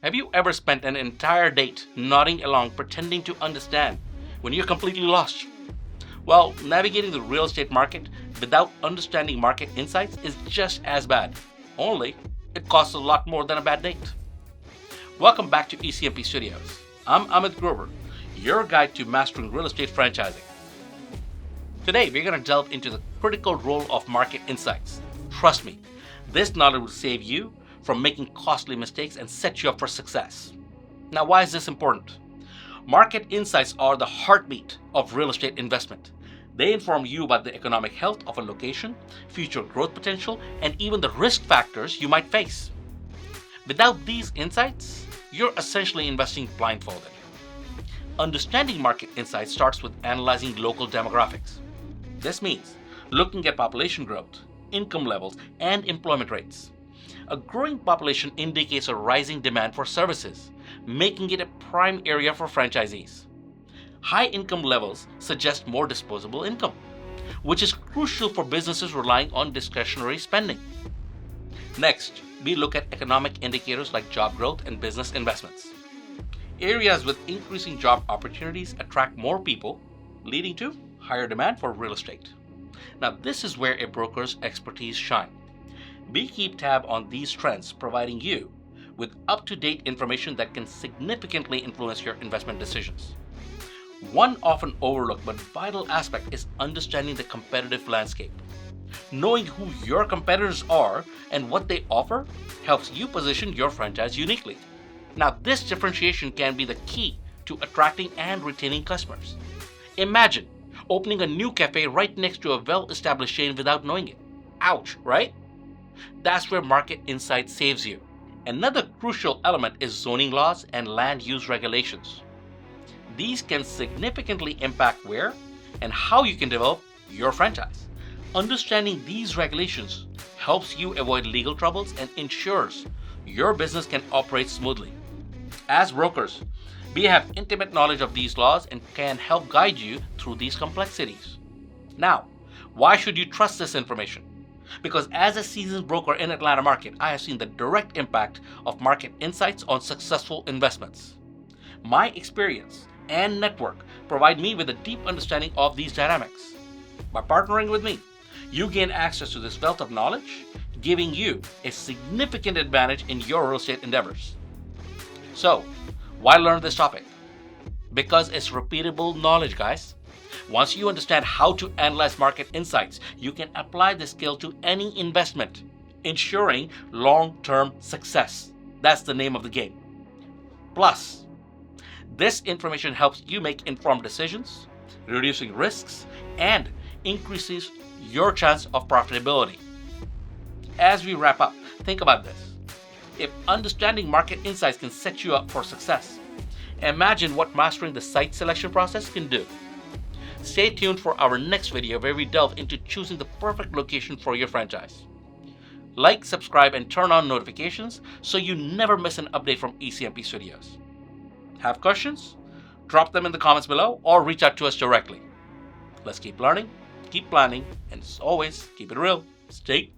Have you ever spent an entire date nodding along pretending to understand when you're completely lost? Well, navigating the real estate market without understanding market insights is just as bad, only it costs a lot more than a bad date. Welcome back to ECMP Studios. I'm Amit Grover, your guide to mastering real estate franchising. Today, we're going to delve into the critical role of market insights. Trust me, this knowledge will save you from making costly mistakes and set you up for success. Now, why is this important? Market insights are the heartbeat of real estate investment. They inform you about the economic health of a location, future growth potential, and even the risk factors you might face. Without these insights, you're essentially investing blindfolded. Understanding market insights starts with analyzing local demographics. This means looking at population growth, income levels, and employment rates. A growing population indicates a rising demand for services, making it a prime area for franchisees. High income levels suggest more disposable income, which is crucial for businesses relying on discretionary spending. Next, we look at economic indicators like job growth and business investments. Areas with increasing job opportunities attract more people, leading to higher demand for real estate. Now, this is where a broker's expertise shines. We keep tab on these trends, providing you with up-to-date information that can significantly influence your investment decisions. One often overlooked but vital aspect is understanding the competitive landscape. Knowing who your competitors are and what they offer helps you position your franchise uniquely. Now, this differentiation can be the key to attracting and retaining customers. Imagine opening a new cafe right next to a well-established chain without knowing it. Ouch, right? That's where market insight saves you. Another crucial element is zoning laws and land use regulations. These can significantly impact where and how you can develop your franchise. Understanding these regulations helps you avoid legal troubles and ensures your business can operate smoothly. As brokers, we have intimate knowledge of these laws and can help guide you through these complexities. Now, why should you trust this information? Because as a seasoned broker in Atlanta market, I have seen the direct impact of market insights on successful investments. My experience and network provide me with a deep understanding of these dynamics. By partnering with me, you gain access to this wealth of knowledge, giving you a significant advantage in your real estate endeavors. So, why learn this topic? Because it's repeatable knowledge, guys. Once you understand how to analyze market insights, you can apply this skill to any investment, ensuring long-term success. That's the name of the game. Plus, this information helps you make informed decisions, reducing risks, and increases your chance of profitability. As we wrap up, think about this. If understanding market insights can set you up for success, imagine what mastering the site selection process can do. Stay tuned for our next video where we delve into choosing the perfect location for your franchise. Like, subscribe, and turn on notifications so you never miss an update from ECMP Studios. Have questions? Drop them in the comments below or reach out to us directly. Let's keep learning, keep planning, and as always, keep it real. Stay